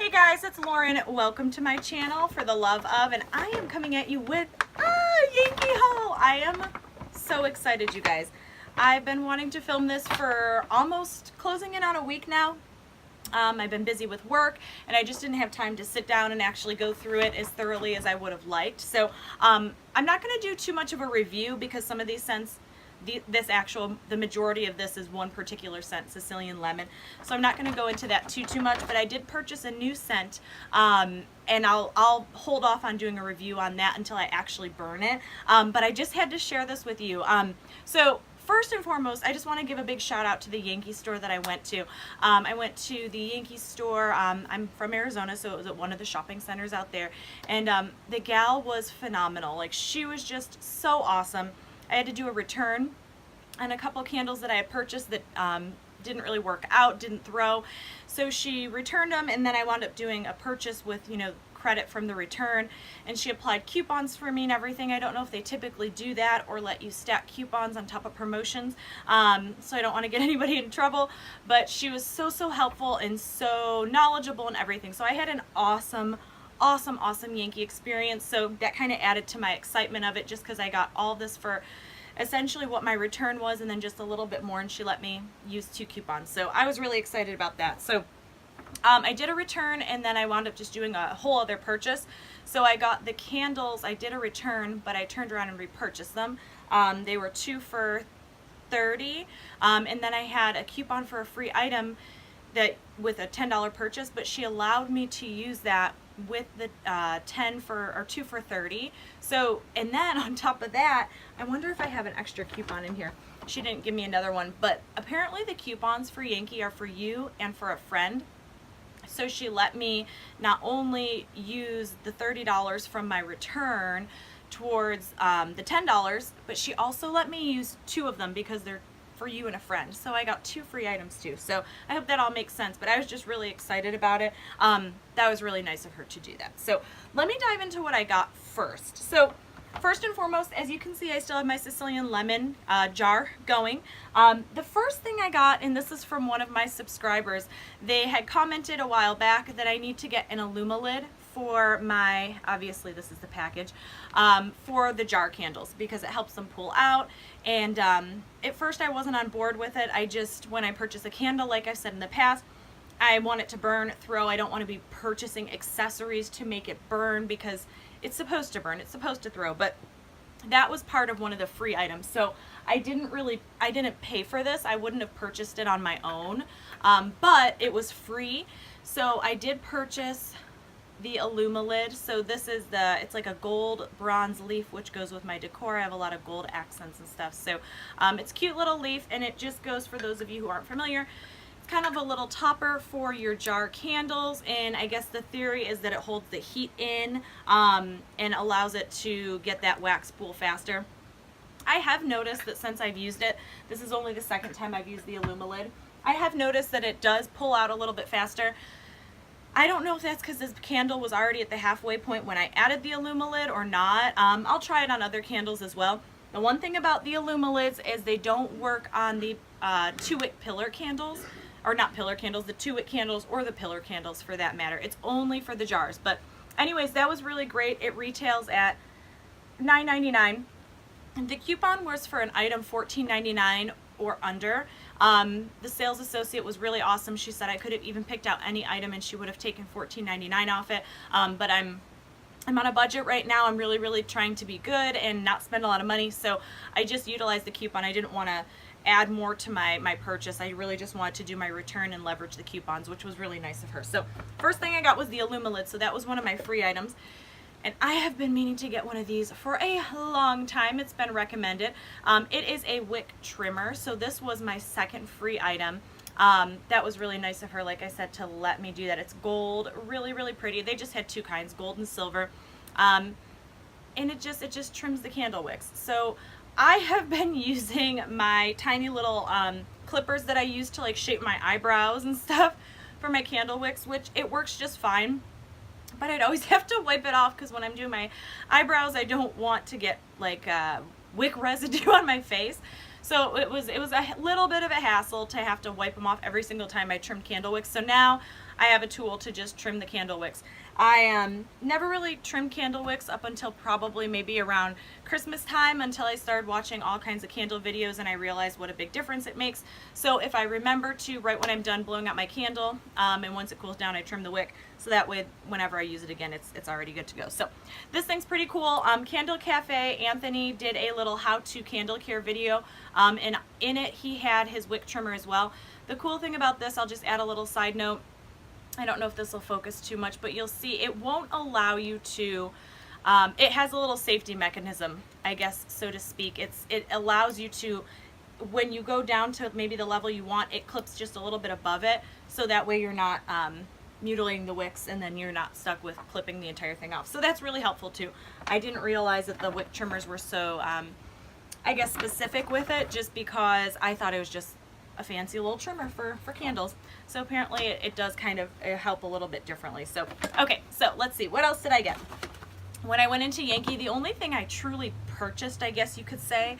Hey guys, it's Lauren. Welcome to my channel for the love of, and I am coming at you with Yankee haul. I am so excited, you guys. I've been wanting to film this for almost closing in on a week now. I've been busy with work and I just didn't have time to sit down and actually go through it as thoroughly as I would have liked. So I'm not going to do too much of a review because some of these scents, the majority of this is one particular scent, Sicilian Lemon. So I'm not going to go into that too much, but I did purchase a new scent, and I'll hold off on doing a review on that until I actually burn it. But I just had to share this with you. So first and foremost, I just want to give a big shout out to the Yankee store that I went to. I went to the Yankee store. I'm from Arizona, so it was at one of the shopping centers out there. And the gal was phenomenal. Like, she was just so awesome. I had to do a return on a couple candles that I had purchased that didn't really work out, didn't throw. So she returned them, and then I wound up doing a purchase with, credit from the return, and she applied coupons for me and everything. I don't know if they typically do that or let you stack coupons on top of promotions, so I don't want to get anybody in trouble, but she was so helpful and so knowledgeable and everything. So I had an awesome Yankee experience, so that kind of added to my excitement of it, just because I got all this for essentially what my return was and then just a little bit more, and she let me use 2 coupons, so I was really excited about that. So I did a return, and then I wound up just doing a whole other purchase. So I got the candles, I did a return, but I turned around and repurchased them. They were 2 for $30, and then I had a coupon for a free item that with a $10 purchase, but she allowed me to use that with the 2 for $30. So, and then on top of that, I wonder if I have an extra coupon in here. She didn't give me another one, but apparently the coupons for Yankee are for you and for a friend. So she let me not only use the $30 from my return towards the $10, but she also let me use 2 of them because they're for you and a friend. So I got 2 free items too. So I hope that all makes sense, but I was just really excited about it. That was really nice of her to do that. So let me dive into what I got first. So first and foremost, as you can see, I still have my Sicilian Lemon jar going. The first thing I got, and this is from one of my subscribers, they had commented a while back that I need to get an Illuma Lid for my, obviously this is the package, for the jar candles because it helps them pull out. And at first I wasn't on board with it. When I purchase a candle, like I've said in the past, I want it to burn, throw. I don't want to be purchasing accessories to make it burn because it's supposed to burn, it's supposed to throw, but that was part of one of the free items. So I didn't pay for this. I wouldn't have purchased it on my own, but it was free. So I did purchase the Illuma Lid. So this is it's like a gold bronze leaf, which goes with my decor. I have a lot of gold accents and stuff. So it's a cute little leaf, and it just goes, for those of you who aren't familiar, kind of a little topper for your jar candles, and I guess the theory is that it holds the heat in and allows it to get that wax spool faster. I have noticed that since I've used it, this is only the second time I've used the Illuma Lid, I have noticed that it does pull out a little bit faster. I don't know if that's because this candle was already at the halfway point when I added the Illuma Lid or not. I'll try it on other candles as well. The one thing about the Illuma Lids is they don't work on the 2-wick pillar candles, or not pillar candles, the 2-wick candles or the pillar candles for that matter. It's only for the jars. But anyways, that was really great. It retails at $9.99. And the coupon was for an item $14.99 or under. The sales associate was really awesome. She said I could have even picked out any item and she would have taken $14.99 off it. But I'm on a budget right now. I'm really trying to be good and not spend a lot of money. So I just utilized the coupon. I didn't want to add more to my purchase. I really just wanted to do my return and leverage the coupons, which was really nice of her. So first thing I got was the Illuma Lid. So that was one of my free items. And I have been meaning to get one of these for a long time. It's been recommended. It is a Wick Trimmer. So this was my second free item. That was really nice of her, like I said, to let me do that. It's gold, really pretty. They just had 2 kinds, gold and silver. And it just trims the candle wicks. So I have been using my tiny little clippers that I use to like shape my eyebrows and stuff for my candle wicks, which it works just fine. But I'd always have to wipe it off because when I'm doing my eyebrows, I don't want to get like wick residue on my face. So it was a little bit of a hassle to have to wipe them off every single time I trimmed candle wicks. So now I have a tool to just trim the candle wicks. I never really trimmed candle wicks up until probably maybe around Christmas time, until I started watching all kinds of candle videos and I realized what a big difference it makes. So if I remember to, right when I'm done blowing out my candle, and once it cools down, I trim the wick, so that way whenever I use it again, it's already good to go. So this thing's pretty cool. Candle Cafe, Anthony did a little how-to candle care video, and in it he had his wick trimmer as well. The cool thing about this, I'll just add a little side note, I don't know if this will focus too much, but you'll see it won't allow you to, it has a little safety mechanism, I guess, so to speak. It allows you to, when you go down to maybe the level you want, it clips just a little bit above it, so that way you're not mutilating the wicks and then you're not stuck with clipping the entire thing off. So that's really helpful too. I didn't realize that the wick trimmers were so, I guess, specific with it, just because I thought it was just a fancy little trimmer for candles. So apparently it does kind of help a little bit differently. So, okay, so let's see. What else did I get? When I went into Yankee, the only thing I truly purchased, I guess you could say,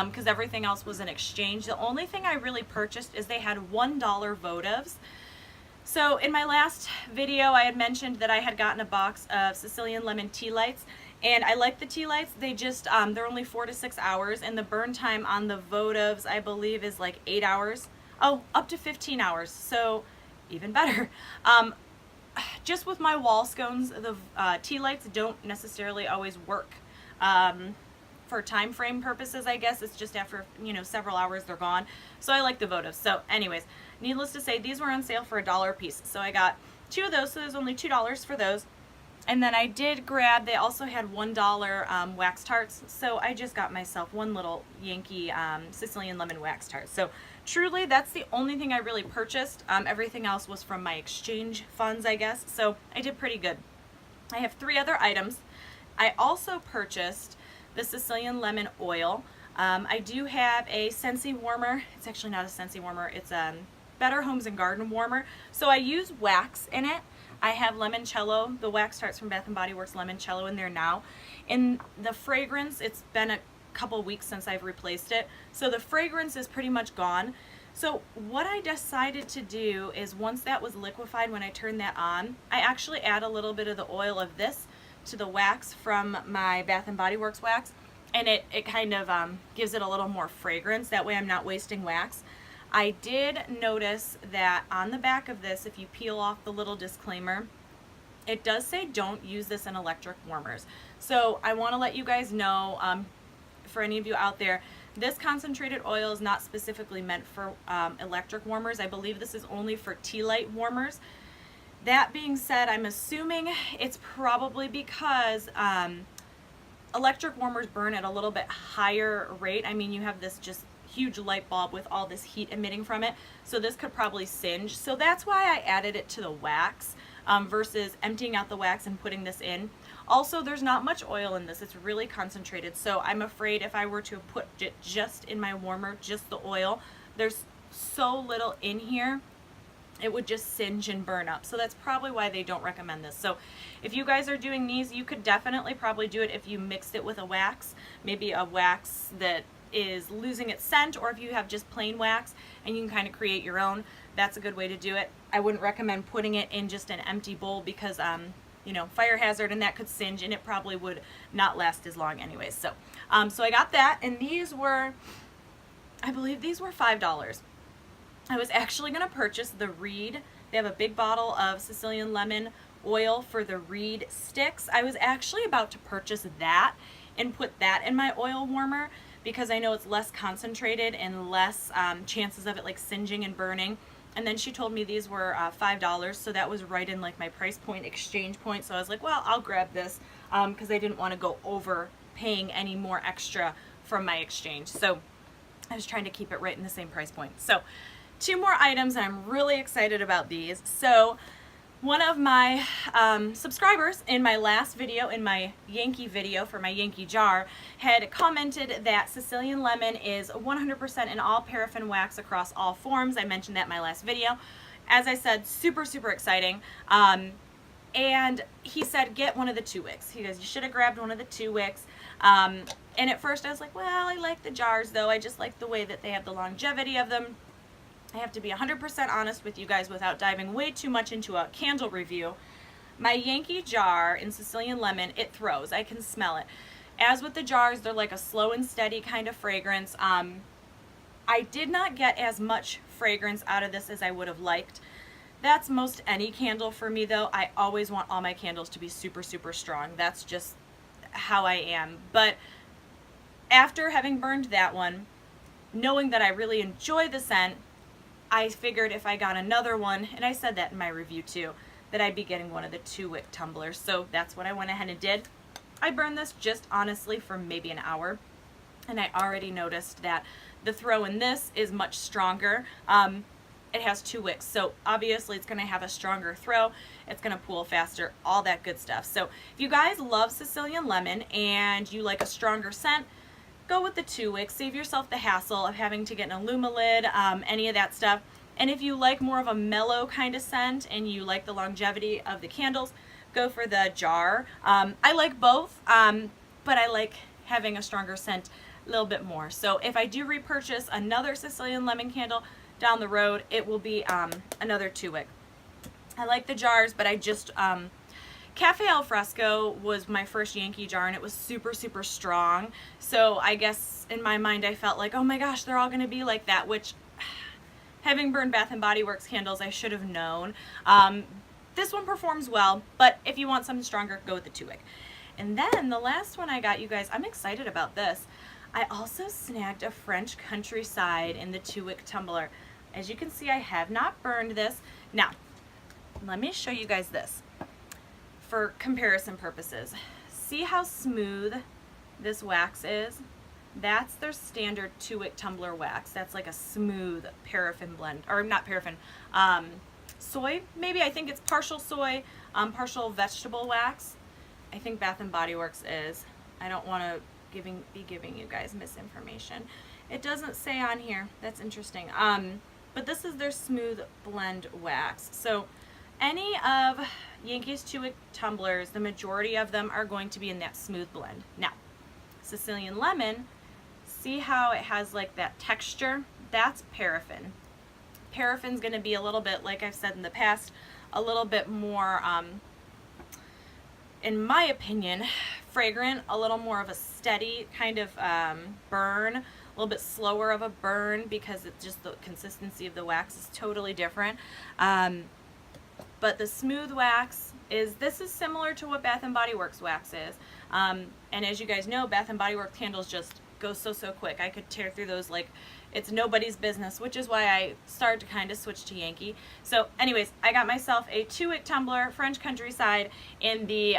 because everything else was an exchange, the only thing I really purchased is they had $1 votives. So in my last video, I had mentioned that I had gotten a box of Sicilian Lemon tea lights, and I like the tea lights. They just, they're only 4 to 6 hours, and the burn time on the votives, I believe, is like 8 hours. Oh, up to 15 hours, so even better. Just with my wall scones, the tea lights don't necessarily always work. For time frame purposes, I guess, it's just after, you know, several hours they're gone. So I like the votives. So anyways, needless to say, these were on sale for $1 a piece. So I got 2 of those, so there's only $2 for those. And then I did grab, they also had $1 wax tarts, so I just got myself one little Yankee Sicilian Lemon wax tart. So truly, that's the only thing I really purchased. Everything else was from my exchange funds, I guess, so I did pretty good. I have 3 other items. I also purchased the Sicilian Lemon oil. I do have a Scentsy warmer. It's actually not a Scentsy warmer, it's a Better Homes and Garden warmer. So I use wax in it. I have Limoncello, the wax tarts from Bath & Body Works Limoncello in there now. In the fragrance, it's been a couple weeks since I've replaced it, so the fragrance is pretty much gone. So what I decided to do is, once that was liquefied, when I turned that on, I actually add a little bit of the oil of this to the wax from my Bath & Body Works wax, and it kind of gives it a little more fragrance. That way I'm not wasting wax. I did notice that on the back of this, if you peel off the little disclaimer, it does say don't use this in electric warmers. So I want to let you guys know, for any of you out there, this concentrated oil is not specifically meant for electric warmers. I believe this is only for tea light warmers. That being said, I'm assuming it's probably because electric warmers burn at a little bit higher rate. I mean, you have this just huge light bulb with all this heat emitting from it, so this could probably singe. So that's why I added it to the wax versus emptying out the wax and putting this in. Also, there's not much oil in this. It's really concentrated, so I'm afraid if I were to put it just in my warmer, just the oil, there's so little in here, it would just singe and burn up. So that's probably why they don't recommend this. So if you guys are doing these, you could definitely probably do it if you mixed it with a wax, maybe a wax that is losing its scent, or if you have just plain wax and you can kind of create your own, that's a good way to do it. I wouldn't recommend putting it in just an empty bowl because you know, fire hazard, and that could singe, and it probably would not last as long anyways. So so I got that, and these were, I believe these were $5. I was actually going to purchase the reed. They have a big bottle of Sicilian Lemon oil for the reed sticks. I was actually about to purchase that and put that in my oil warmer, because I know it's less concentrated and less chances of it like singeing and burning. And then she told me these were $5, so that was right in like my price point exchange point. So I was like, well, I'll grab this because I didn't want to go over paying any more extra from my exchange. So I was trying to keep it right in the same price point. So 2 more items, and I'm really excited about these. So one of my subscribers in my last video, in my Yankee video for my Yankee jar, had commented that Sicilian Lemon is 100% an all paraffin wax across all forms. I mentioned that in my last video. As I said, super, super exciting. And he said, get one of the 2 wicks. He goes, you should have grabbed one of the 2 wicks. And at first I was like, well, I like the jars though. I just like the way that they have the longevity of them. I have to be 100% honest with you guys without diving way too much into a candle review. My Yankee jar in Sicilian Lemon, it throws. I can smell it. As with the jars, they're like a slow and steady kind of fragrance. I did not get as much fragrance out of this as I would have liked. That's most any candle for me though. I always want all my candles to be super, super strong. That's just how I am. But after having burned that one, knowing that I really enjoy the scent, I figured if I got another one, and I said that in my review too, that I'd be getting one of the 2 wick tumblers. So that's what I went ahead and did. I burned this just honestly for maybe an hour, and I already noticed that the throw in this is much stronger. It has 2 wicks, so obviously it's going to have a stronger throw. It's going to pool faster, all that good stuff. So if you guys love Sicilian Lemon and you like a stronger scent, go with the 2 wicks. Save yourself the hassle of having to get an Illuma Lid, any of that stuff. And if you like more of a mellow kind of scent and you like the longevity of the candles, go for the jar. I like both, but I like having a stronger scent a little bit more. So if I do repurchase another Sicilian Lemon candle down the road, it will be another 2 wick. I like the jars, but I just Cafe Al Fresco was my first Yankee jar, and it was super, super strong. So I guess in my mind I felt like, oh my gosh, they're all going to be like that, which having burned Bath & Body Works candles, I should have known. This one performs well, but if you want something stronger, go with the 2 wick. And then the last one I got, you guys, I'm excited about this. I also snagged a French Countryside in the 2 wick tumbler. As you can see, I have not burned this. Now, let me show you guys this for comparison purposes. See how smooth this wax is? That's their standard 2 wick tumbler wax. That's like a smooth paraffin blend, or not paraffin, soy, maybe. I think it's partial soy, partial vegetable wax. I think Bath & Body Works is. I don't want to be giving you guys misinformation. It doesn't say on here. That's interesting. But this is their smooth blend wax. So any of Yankee's 2 wick tumblers, the majority of them are going to be in that smooth blend. Now, Sicilian Lemon, see how it has like that texture? That's paraffin. Paraffin's going to be a little bit, like I've said in the past, a little bit more, in my opinion, fragrant, a little more of a steady kind of burn, a little bit slower of a burn because it's just the consistency of the wax is totally different. But the smooth wax this is similar to what Bath & Body Works wax is. And as you guys know, Bath & Body Works candles just go so quick. I could tear through those like it's nobody's business, which is why I started to kind of switch to Yankee. So anyways, I got myself a 2 wick tumbler, French Countryside, in the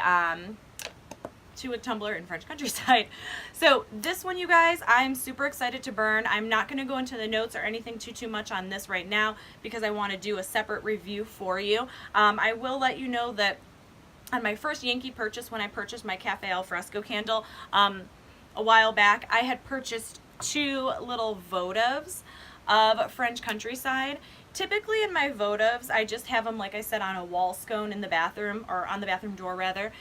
2 wick tumbler in French Countryside. So this one, you guys, I'm super excited to burn. I'm not going to go into the notes or anything too much on this right now because I want to do a separate review for you. I will let you know that on my first Yankee purchase, when I purchased my Cafe Al Fresco candle a while back, I had purchased 2 little votives of French Countryside. Typically in my votives, I just have them, like I said, on a wall scone in the bathroom, or on the bathroom door rather.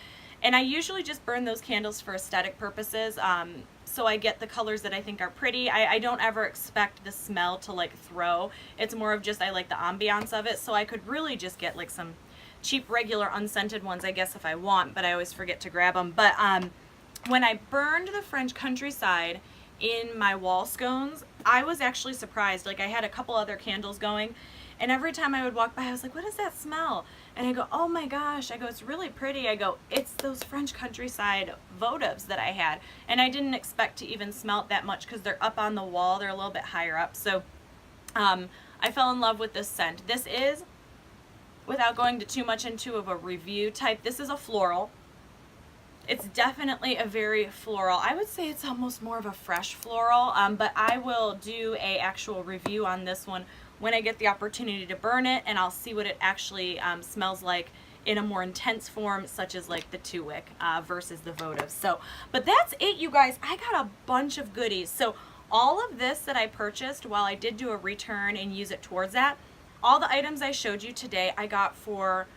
And I usually just burn those candles for aesthetic purposes, so I get the colors that I think are pretty. I don't ever expect the smell to like throw. It's more of just I like the ambiance of it, so I could really just get like some cheap regular unscented ones, I guess, if I want, but I always forget to grab them. But when I burned the French Countryside in my wall scones, I was actually surprised. Like, I had a couple other candles going, and every time I would walk by, I was like, what does that smell? And I go, oh my gosh. I go, it's really pretty. I go, it's those French Countryside votives that I had. And I didn't expect to even smell it that much because they're up on the wall. They're a little bit higher up. So I fell in love with this scent. This is, without going too much into of a review type, this is a floral. It's definitely a very floral. I would say it's almost more of a fresh floral, but I will do a actual review on this one when I get the opportunity to burn it, and I'll see what it actually smells like in a more intense form, such as like the 2 wick versus the votive. So, but that's it, you guys. I got a bunch of goodies. So all of this that I purchased, while I did do a return and use it towards that, all the items I showed you today, I got for,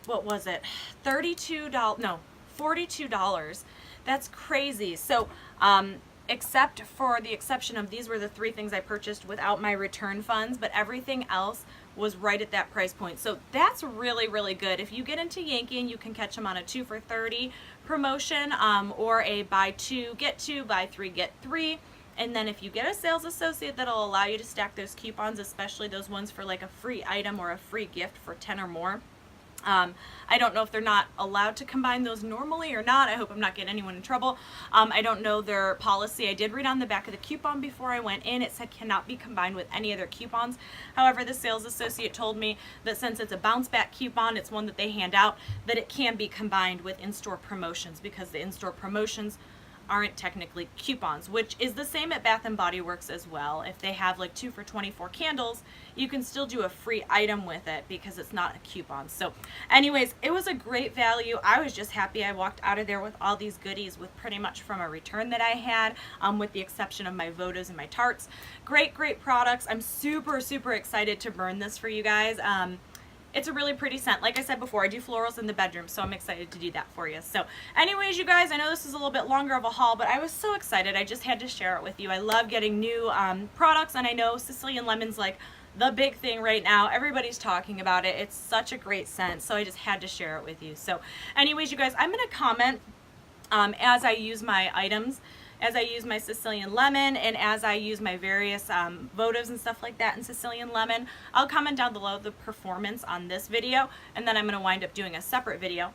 what was it, $42, no, $42. That's crazy. So except for the exception of these were the 3 things I purchased without my return funds, but everything else was right at that price point. So that's really, really good. If you get into Yankee and you can catch them on a 2 for $30 promotion, or a buy 2, get 2, buy 3, get 3. And then if you get a sales associate that'll allow you to stack those coupons, especially those ones for like a free item or a free gift for 10 or more. I don't know if they're not allowed to combine those normally or not. I hope I'm not getting anyone in trouble. I don't know their policy. I did read on the back of the coupon before I went in. It said cannot be combined with any other coupons. However, the sales associate told me that since it's a bounce back coupon, it's one that they hand out, that it can be combined with in-store promotions, because the in-store promotions aren't technically coupons, which is the same at Bath & Body Works as well. If they have like 2 for $24 candles, you can still do a free item with it because it's not a coupon. So anyways, it was a great value. I was just happy I walked out of there with all these goodies, with pretty much from a return that I had, with the exception of my Votos and my Tarts. Great products. I'm super excited to burn this for you guys. It's a really pretty scent. Like I said before, I do florals in the bedroom, so I'm excited to do that for you. So anyways, you guys, I know this is a little bit longer of a haul, but I was so excited. I just had to share it with you. I love getting new products, and I know Sicilian Lemon's like the big thing right now. Everybody's talking about it. It's such a great scent, so I just had to share it with you. So anyways, you guys, I'm going to comment as I use my items, as I use my Sicilian Lemon, and as I use my various votives and stuff like that in Sicilian Lemon. I'll comment down below the performance on this video, and then I'm going to wind up doing a separate video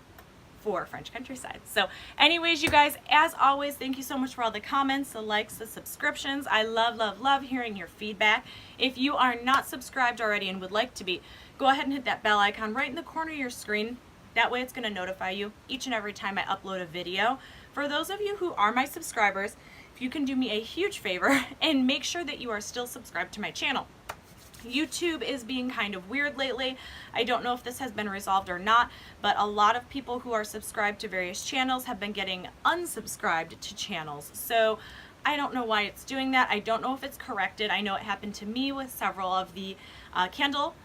for French Countryside. So anyways, you guys, as always, thank you so much for all the comments, the likes, the subscriptions. I love hearing your feedback. If you are not subscribed already and would like to be, go ahead and hit that bell icon right in the corner of your screen. That way it's going to notify you each and every time I upload a video. For those of you who are my subscribers, if you can do me a huge favor and make sure that you are still subscribed to my channel. YouTube is being kind of weird lately. I don't know if this has been resolved or not, but a lot of people who are subscribed to various channels have been getting unsubscribed to channels. So I don't know why it's doing that. I don't know if it's corrected. I know it happened to me with several of the candle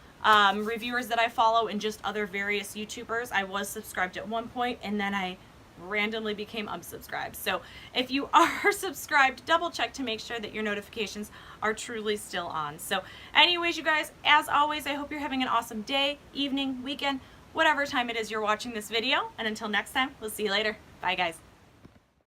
reviewers that I follow, and just other various YouTubers. I was subscribed at one point, and then I randomly became unsubscribed. So if you are subscribed, double check to make sure that your notifications are truly still on. So anyways, you guys, as always, I hope you're having an awesome day, evening, weekend, whatever time it is you're watching this video. And until next time, we'll see you later. Bye, guys.